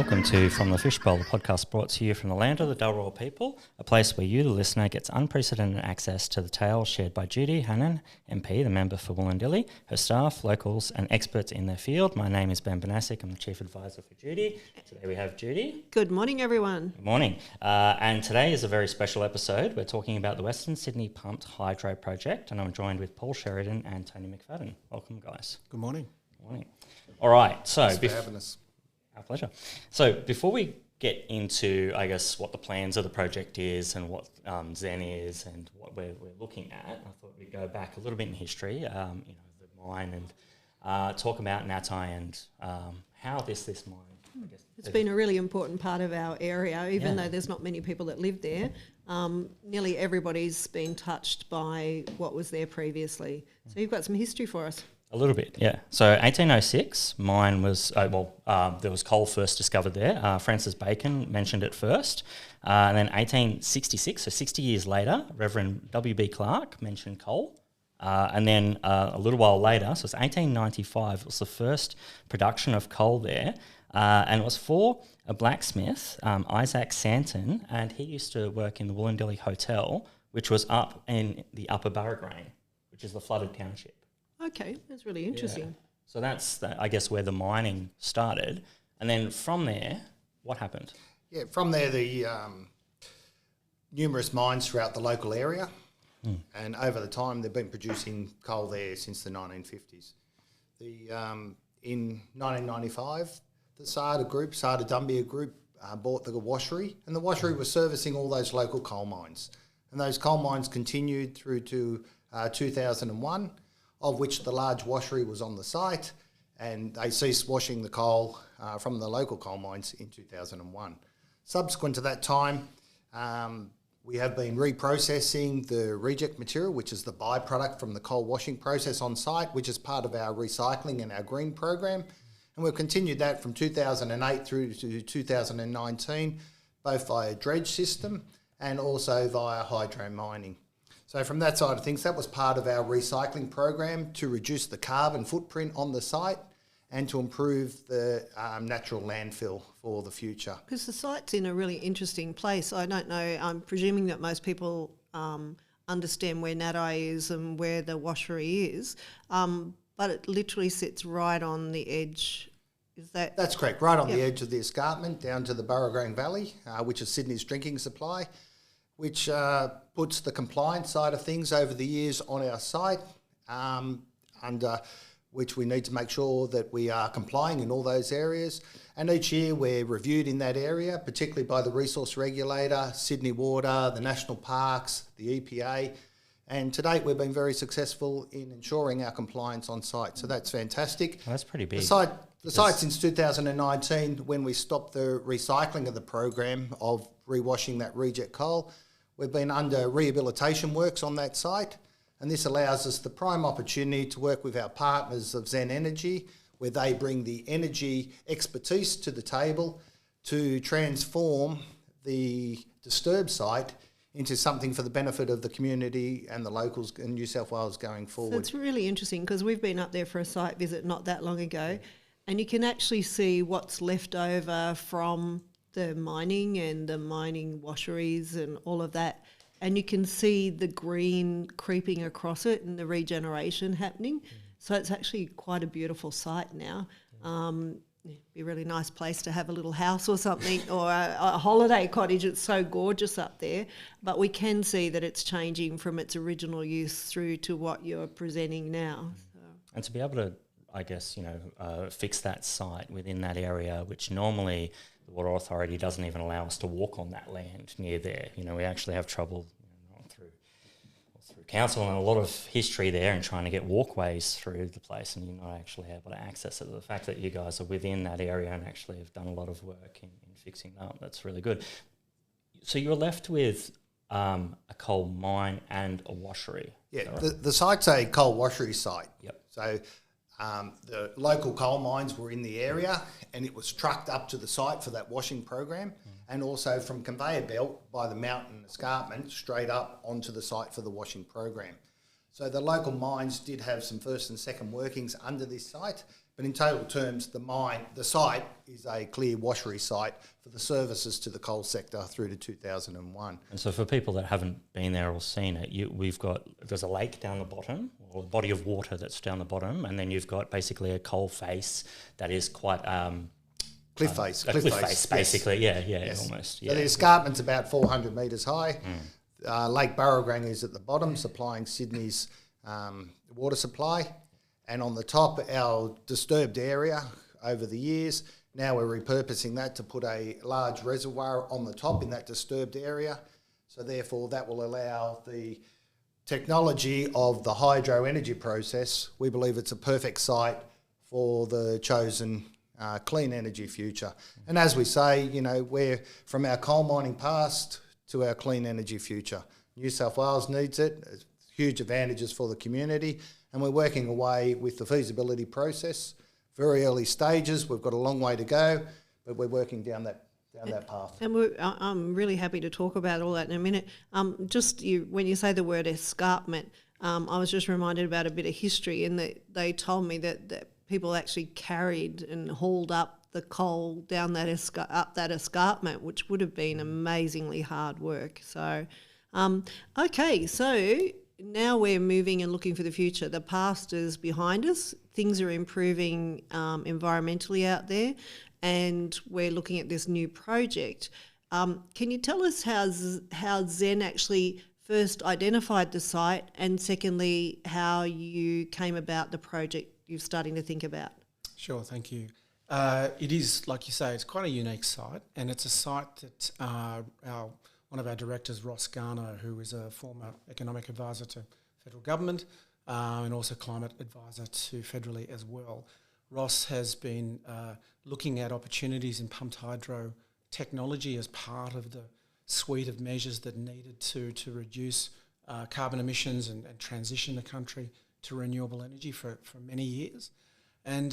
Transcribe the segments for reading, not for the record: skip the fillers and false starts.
Welcome to From the Fishbowl, a podcast brought to you from the land of the Dalroy people, a place where you, the listener, gets unprecedented access to the tales shared by Judy Hannon, MP, the member for Wollondilly, her staff, locals and experts in their field. My name is Ben Benasic, I'm the Chief Advisor for Judy. Today we have Judy. Good morning, everyone. Good morning. And today is a very special episode. We're talking about the Western Sydney Pumped Hydro Project, and I'm joined with Paul Sheridan and Tony McFadden. Welcome, guys. Good morning. Good morning. All right, so... Thanks for having us. Our pleasure. So before we get into, I guess, what the plans of the project is and what ZEN is and what we're looking at, I thought we'd go back a little bit in history, the mine, and talk about Nattai and how this mine, I guess. It's been a really important part of our area, even though there's not many people that live there. Nearly everybody's been touched by what was there previously. So you've got some history for us. A little bit, yeah. So 1806, mine was, there was coal first discovered there. Francis Bacon mentioned it first. And then 1866, so 60 years later, Reverend W.B. Clark mentioned coal. And then a little while later, so it's 1895, it was the first production of coal there. And it was for a blacksmith, Isaac Santon, and he used to work in the Wollondilly Hotel, which was up in the Upper Barragrain, which is the flooded township. Okay, that's really interesting. Yeah. So that's, I guess, where the mining started. And then from there, what happened? Yeah, from there, the numerous mines throughout the local area. And over the time, they've been producing coal there since the 1950s. In 1995, the SADA group, SADA Dunbier group, bought the washery, and the washery was servicing all those local coal mines. And those coal mines continued through to 2001, of which the large washery was on the site, and they ceased washing the coal from the local coal mines in 2001. Subsequent to that time, we have been reprocessing the reject material, which is the byproduct from the coal washing process on site, which is part of our recycling and our green program. And we've continued that from 2008 through to 2019, both via dredge system and also via hydro mining. So from that side of things, that was part of our recycling program to reduce the carbon footprint on the site and to improve the natural landfill for the future. Because the site's in a really interesting place. I don't know, I'm presuming that most people understand where Nattai is and where the washery is, but it literally sits right on the edge. Is that? That's correct, right on the edge of the escarpment down to the Barragrain Valley, which is Sydney's drinking supply, which puts the compliance side of things over the years on our site, under which we need to make sure that we are complying in all those areas. And each year we're reviewed in that area, particularly by the resource regulator, Sydney Water, the national parks, the EPA. And to date we've been very successful in ensuring our compliance on site. So that's fantastic. Well, that's pretty big. The site since 2019, when we stopped the recycling of the program of rewashing that reject coal, we've been under rehabilitation works on that site, and this allows us the prime opportunity to work with our partners of ZEN Energy, where they bring the energy expertise to the table to transform the disturbed site into something for the benefit of the community and the locals in New South Wales going forward. So it's really interesting because we've been up there for a site visit not that long ago, and you can actually see what's left over from the mining and the mining washeries and all of that. And you can see the green creeping across it and the regeneration happening. So it's actually quite a beautiful site now. It'd be a really nice place to have a little house or something or a holiday cottage. It's so gorgeous up there. But we can see that it's changing from its original use through to what you're presenting now. So. And to be able to, I guess, fix that site within that area, which normally the Water Authority doesn't even allow us to walk on that land near there. We actually have trouble through council and a lot of history there and trying to get walkways through the place, and you're not actually able to access it. The fact that you guys are within that area and actually have done a lot of work in fixing that up, that's really good. So you're left with a coal mine and a washery. Yeah, right? the site's a coal washery site. Yep. So the local coal mines were in the area and it was trucked up to the site for that washing program, and also from conveyor belt by the mountain escarpment straight up onto the site for the washing program. So the local mines did have some first and second workings under this site, but in total terms, the site is a clear washery site for the services to the coal sector through to 2001. And so for people that haven't been there or seen it, there's a lake down the bottom, or a body of water that's down the bottom, and then you've got basically a coal face that is quite... Cliff face, basically, yes. Yes. Almost. Yeah. So the escarpment's about 400 metres high. Lake Burrograng is at the bottom, supplying Sydney's water supply. And on the top, our disturbed area over the years, now we're repurposing that to put a large reservoir on the top in that disturbed area. So therefore, that will allow the technology of the hydro energy process. We believe it's a perfect site for the chosen clean energy future. And as we say, we're from our coal mining past to our clean energy future. New South Wales needs it. There's huge advantages for the community. And we're working away with the feasibility process. Very early stages. We've got a long way to go, but we're working down that path. And I'm really happy to talk about all that in a minute. When you say the word escarpment, I was just reminded about a bit of history, and that they told me that people actually carried and hauled up the coal down up that escarpment, which would have been amazingly hard work. So, okay, so now we're moving and looking for the future. The past is behind us. Things are improving environmentally out there, and we're looking at this new project. Can you tell us how ZEN actually first identified the site, and secondly, how you came about the project you're starting to think about? Sure, thank you. It is, like you say, it's quite a unique site, and it's a site that one of our directors, Ross Garner, who is a former economic advisor to federal government and also climate advisor to federally as well. Ross has been looking at opportunities in pumped hydro technology as part of the suite of measures that needed to reduce carbon emissions and transition the country to renewable energy for many years. And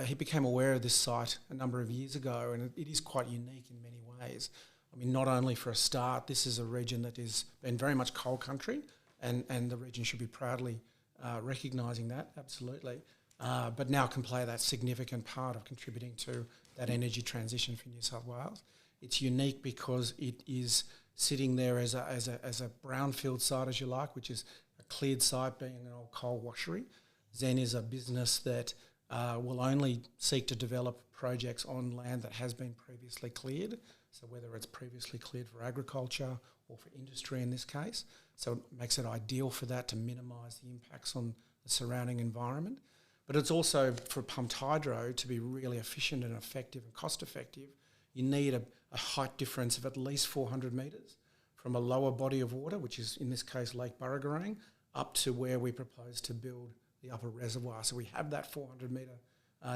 he became aware of this site a number of years ago, and it is quite unique in many ways. I mean, not only for a start, this is a region that has been very much coal country, and the region should be proudly recognising that, absolutely, but now can play that significant part of contributing to that energy transition for New South Wales. It's unique because it is sitting there as a brownfield site, as you like, which is a cleared site being an old coal washery. ZEN is a business that will only seek to develop projects on land that has been previously cleared, so whether it's previously cleared for agriculture or for industry in this case. So it makes it ideal for that to minimise the impacts on the surrounding environment. But it's also, for pumped hydro to be really efficient and effective and cost effective, you need a height difference of at least 400 metres from a lower body of water, which is in this case Lake Burrograng, up to where we propose to build the upper reservoir. So we have that 400 metre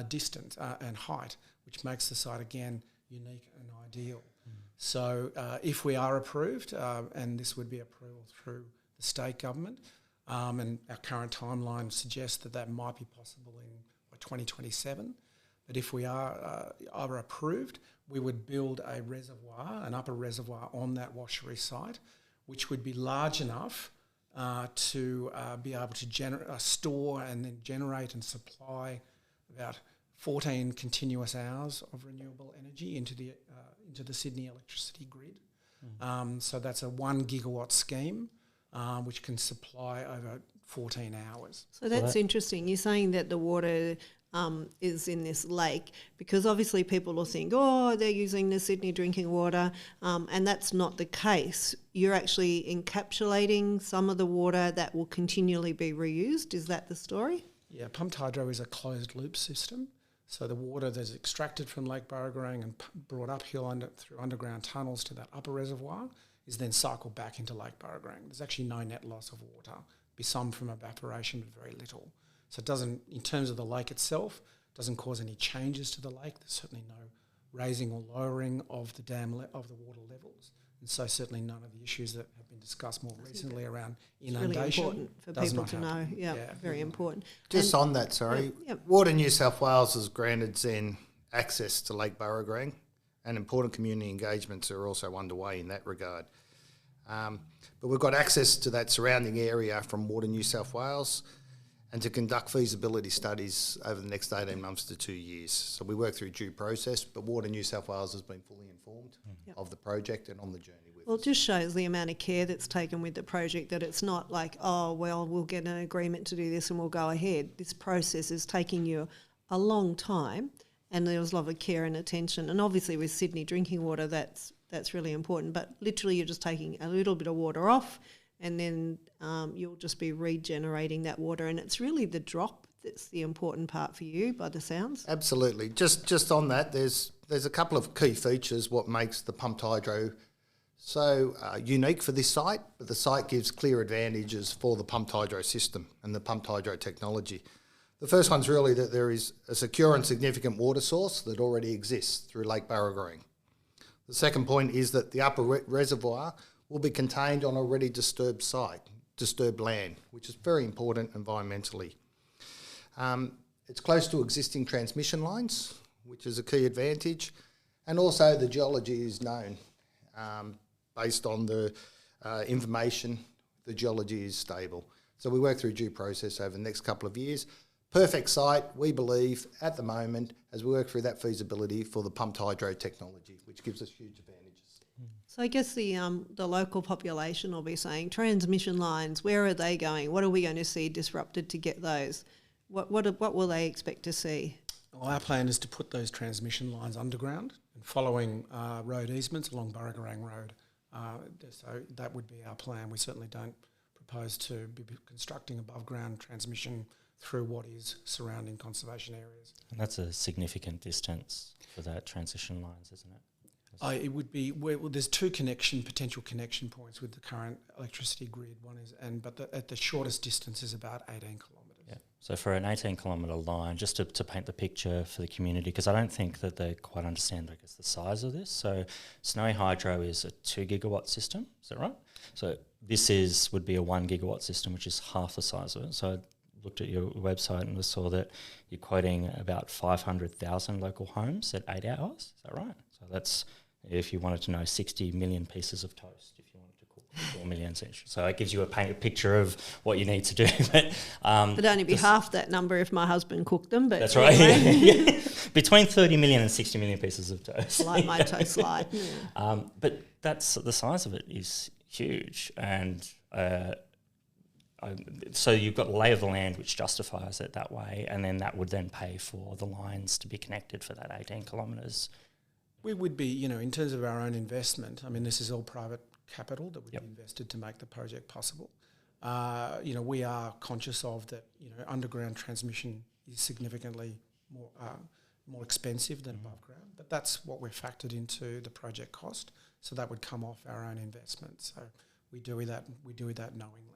distance and height, which makes the site again unique and ideal. So if we are approved, and this would be approval through the state government, and our current timeline suggests that might be possible by 2027. But if we are approved, we would build a reservoir, an upper reservoir on that washery site, which would be large enough to be able to store and then generate and supply about 14 continuous hours of renewable energy into the Sydney electricity grid. So that's a 1 gigawatt scheme, which can supply over 14 hours. So that's interesting. You're saying that the water is in this lake, because obviously people will think, oh, they're using the Sydney drinking water, and that's not the case. You're actually encapsulating some of the water that will continually be reused. Is that the story? Yeah, pumped hydro is a closed loop system. So the water that's extracted from Lake Burrograng and brought uphill through underground tunnels to that upper reservoir is then cycled back into Lake Burrograng. There's actually no net loss of water. Be some from evaporation, but very little. So it doesn't, in terms of the lake itself, doesn't cause any changes to the lake. There's certainly no raising or lowering of the of the water levels. And so certainly none of the issues that have been discussed more recently around inundation. It's really important for people to know. Yeah, very important. Just on that, Water New South Wales has granted ZEN access to Lake Burrograng, and important community engagements are also underway in that regard. But we've got access to that surrounding area from Water New South Wales and to conduct feasibility studies over the next 18 months to 2 years. So we work through due process, but Water New South Wales has been fully informed of the project and on the journey with Well, us. it just shows the amount of care that's taken with the project, that it's not like, oh, well, we'll get an agreement to do this and we'll go ahead. This process is taking you a long time, and there was a lot of care and attention. And obviously with Sydney drinking water, that's really important. But literally you're just taking a little bit of water off, and then you'll just be regenerating that water. And it's really the drop that's the important part for you, by the sounds. Absolutely. Just on that, there's a couple of key features what makes the pumped hydro so unique for this site, but the site gives clear advantages for the pumped hydro system and the pumped hydro technology. The first one's really that there is a secure and significant water source that already exists through Lake Barragreen. The second point is that the upper reservoir will be contained on already disturbed land, which is very important environmentally. It's close to existing transmission lines, which is a key advantage, and also the geology is known. Based on the information, the geology is stable. So we work through due process over the next couple of years. Perfect site, we believe, at the moment, as we work through that feasibility for the pumped hydro technology, which gives us huge advantages. So I guess the local population will be saying, transmission lines, where are they going? What are we going to see disrupted to get those? What will they expect to see? Well, our plan is to put those transmission lines underground and following road easements along Barragarang Road. So that would be our plan. We certainly don't propose to be constructing above ground transmission through what is surrounding conservation areas. And that's a significant distance for that transition lines, isn't it? It would be there's two potential connection points with the current electricity grid. One is, at the shortest distance is about 18 kilometres. Yeah. So for an 18-kilometre line, just to paint the picture for the community, because I don't think that they quite understand, I guess, the size of this. So Snowy Hydro is a 2 gigawatt system. Is that right? So this would be a 1 gigawatt system, which is half the size of it. So I looked at your website and I saw that you're quoting about 500,000 local homes at 8 hours. Is that right? So that's, if you wanted to know, 60 million pieces of toast, if you wanted to cook 4 million essentially. So it gives you a picture of what you need to do. But it'd only be half that number if my husband cooked them. But that's anyway. right. Yeah. Between 30 million and 60 million pieces of toast. Like my toast light. Yeah. But that's the size of it is huge, and so you've got the lay of the land which justifies it that way, and then that would then pay for the lines to be connected for that 18 kilometres. We would be, in terms of our own investment, I mean, this is all private capital that would be invested to make the project possible. We are conscious of that, underground transmission is significantly more expensive than above ground, but that's what we're factored into the project cost. So that would come off our own investment. So we do that knowingly.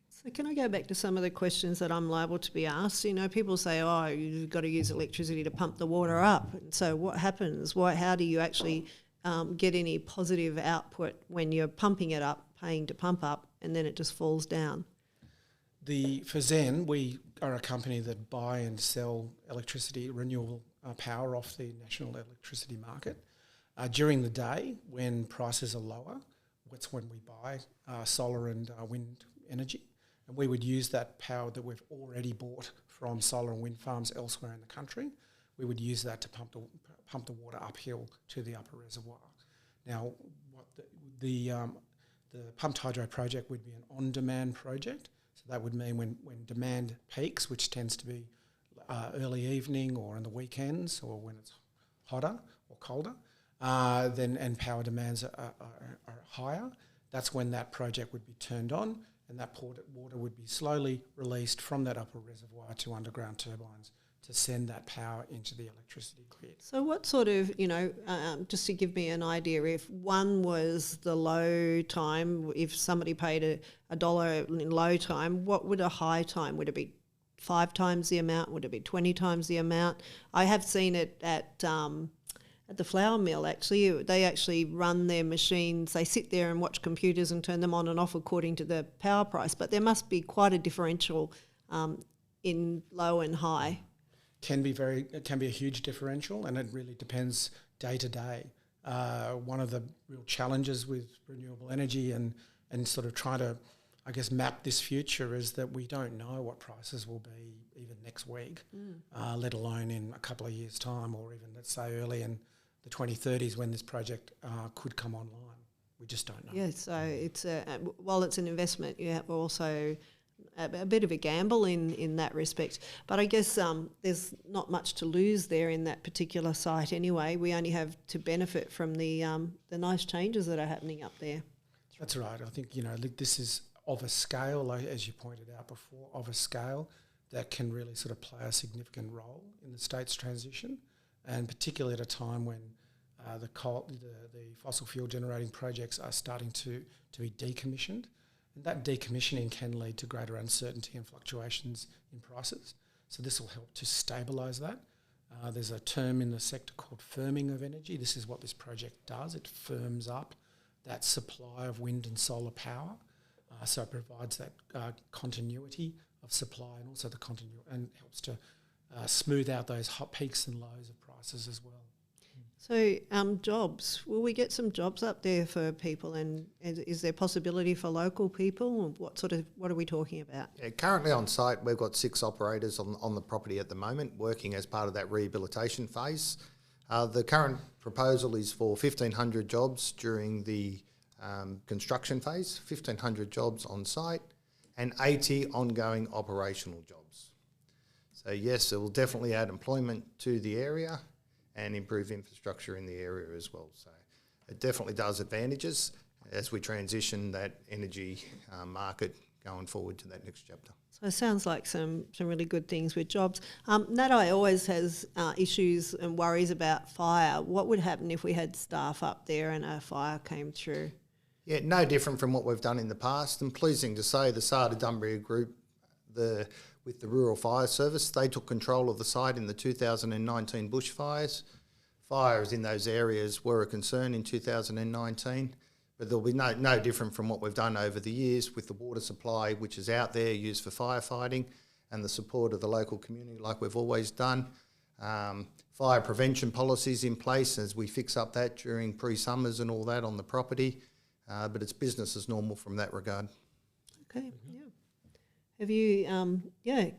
So can I go back to some of the questions that I'm liable to be asked? People say, oh, you've got to use electricity to pump the water up. And so what happens? How do you actually get any positive output when you're pumping it up, paying to pump up, and then it just falls down? For ZEN, we are a company that buy and sell electricity, renewable power off the national electricity market. During the day, when prices are lower, that's when we buy solar and wind energy. And we would use that power that we've already bought from solar and wind farms elsewhere in the country. We would use that to pump the water uphill to the upper reservoir. Now, what the pumped hydro project would be an on-demand project. So that would mean when demand peaks, which tends to be early evening or in the weekends or when it's hotter or colder, and power demands are higher, that's when that project would be turned on, and that water would be slowly released from that upper reservoir to underground turbines to send that power into the electricity grid. So what sort of, just to give me an idea, if one was the low time, if somebody paid $1 in low time, what would a high time? Would it be 5 times the amount? Would it be 20 times the amount? I have seen it at the flour mill, actually. They actually run their machines. They sit there and watch computers and turn them on and off according to the power price. But there must be quite a differential in low and high. It can be a huge differential, and it really depends day to day. one of the real challenges with renewable energy and sort of trying to, I guess, map this future is that we don't know what prices will be even next week, let alone in a couple of years' time, or even, let's say, early in the 2030s when this project could come online. We just don't know. Yeah, so it's while it's an investment, you have also a bit of a gamble in that respect. But I guess there's not much to lose there in that particular site anyway. We only have to benefit from the nice changes that are happening up there. That's right. I think, this is of a scale, like, as you pointed out before, of a scale that can really sort of play a significant role in the state's transition, and particularly at a time when the fossil fuel generating projects are starting to be decommissioned. And that decommissioning can lead to greater uncertainty and fluctuations in prices. So this will help to stabilise that. There's a term in the sector called firming of energy. This is what this project does. It firms up that supply of wind and solar power. So it provides that continuity of supply, and also and helps to smooth out those hot peaks and lows of prices as well. So jobs, will we get some jobs up there for people, and is there possibility for local people? What are we talking about? Yeah, currently on site, we've got 6 operators on the property at the moment, working as part of that rehabilitation phase. The current proposal is for 1,500 jobs during the construction phase, 1,500 jobs on site, and 80 ongoing operational jobs. So yes, it will definitely add employment to the area and improve infrastructure in the area as well. So it definitely does advantages as we transition that energy market going forward to that next chapter. So it sounds like some really good things with jobs. Nattai always has issues and worries about fire. What would happen if we had staff up there and a fire came through? Yeah, no different from what we've done in the past. And pleasing to say, the SADA Dunbier group, with the Rural Fire Service, they took control of the site in the 2019 bushfires. Fires in those areas were a concern in 2019, but there'll be no different from what we've done over the years with the water supply, which is out there used for firefighting, and the support of the local community like we've always done. Fire prevention policies in place as we fix up that during pre-summers and all that on the property, but it's business as normal from that regard. Okay, yeah. Have you,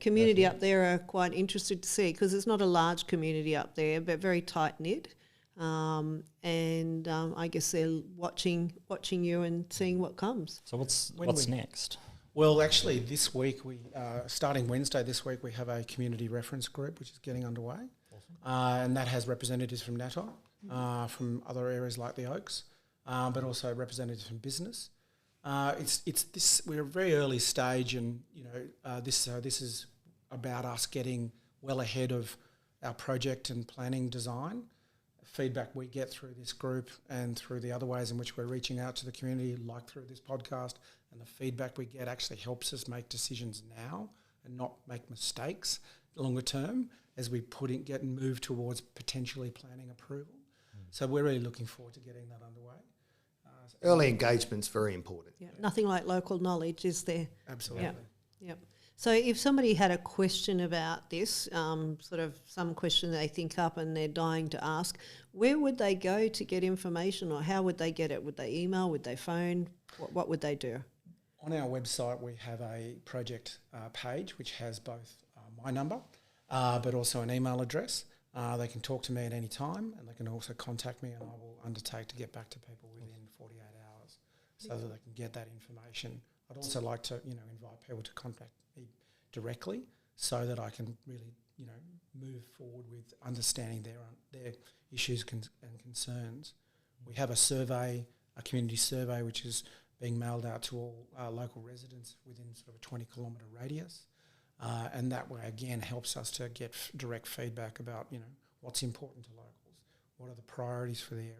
community up there are quite interested to see, because it's not a large community up there, but very tight-knit. I guess they're watching you and seeing what comes. So what's next? Well, actually, this week, starting Wednesday this week, we have a community reference group which is getting underway. Awesome. And that has representatives from Nattai, from other areas like the Oaks, but also representatives from business. We're a very early stage, and this is about us getting well ahead of our project and planning design. Feedback we get through this group and through the other ways in which we're reaching out to the community, like through this podcast, and the feedback we get actually helps us make decisions now and not make mistakes longer term as we get and move towards potentially planning approval. So we're really looking forward to getting that underway. Early engagement's very important. Yeah, nothing like local knowledge, is there? Absolutely. Yeah. So if somebody had a question about this, sort of some question they think up and they're dying to ask, where would they go to get information, or how would they get it? Would they email? Would they phone? What would they do? On our website, we have a project page which has both my number but also an email address. They can talk to me at any time, and they can also contact me, and I will undertake to get back to people within 48 hours so that they can get that information. I'd also like to, invite people to contact me directly so that I can really, move forward with understanding their issues and concerns. We have a community survey, which is being mailed out to all local residents within sort of a 20-kilometre radius. And that way, again, helps us to get direct feedback about, what's important to locals, what are the priorities for the area.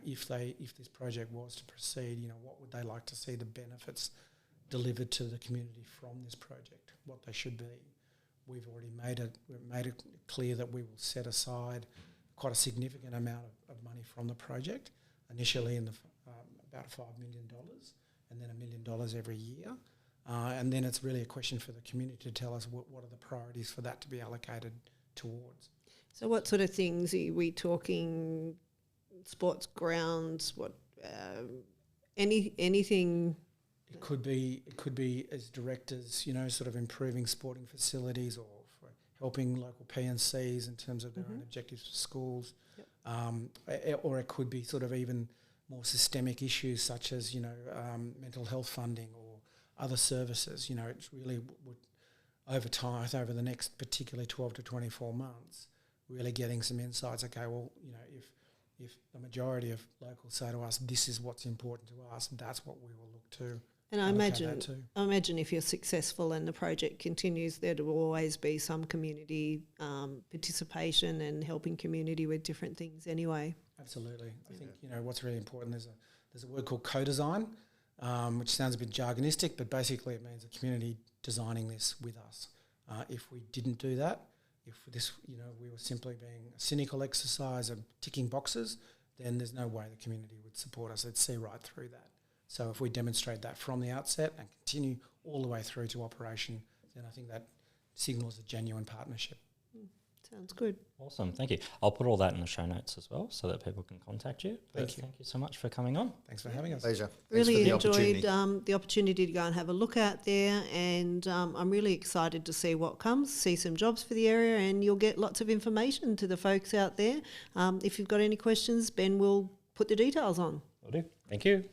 If this project was to proceed, what would they like to see the benefits delivered to the community from this project, what they should be. We've already made it clear that we will set aside quite a significant amount of money from the project, initially in about $5 million, and then $1 million every year. And then it's really a question for the community to tell us what are the priorities for that to be allocated towards. So what sort of things are we talking, sports grounds, anything. It could be as directors, sort of improving sporting facilities or for helping local PNCs in terms of their own objectives for schools. Yep. Or it could be sort of even more systemic issues such as, mental health funding or other services. It's really would over time, over the next particularly 12 to 24 months, really getting some insights. Okay, well, if the majority of locals say to us, this is what's important to us, that's what we will look to. And I imagine if you're successful and the project continues, there will always be some community participation and helping community with different things anyway. Absolutely. I think, what's really important, there's a word called co-design, which sounds a bit jargonistic, but basically it means the community designing this with us. If we didn't do that, if this, we were simply being a cynical exercise of ticking boxes, then there's no way the community would support us. They'd see right through that. So if we demonstrate that from the outset and continue all the way through to operation, then I think that signals a genuine partnership. Sounds good. Awesome, thank you. I'll put all that in the show notes as well so that people can contact you. Thank you. Thank you so much for coming on. Thanks for having us. Pleasure. Really enjoyed the opportunity to go and have a look out there, and I'm really excited to see what comes, see some jobs for the area, and you'll get lots of information to the folks out there. If you've got any questions, Ben will put the details on. Will do. Thank you.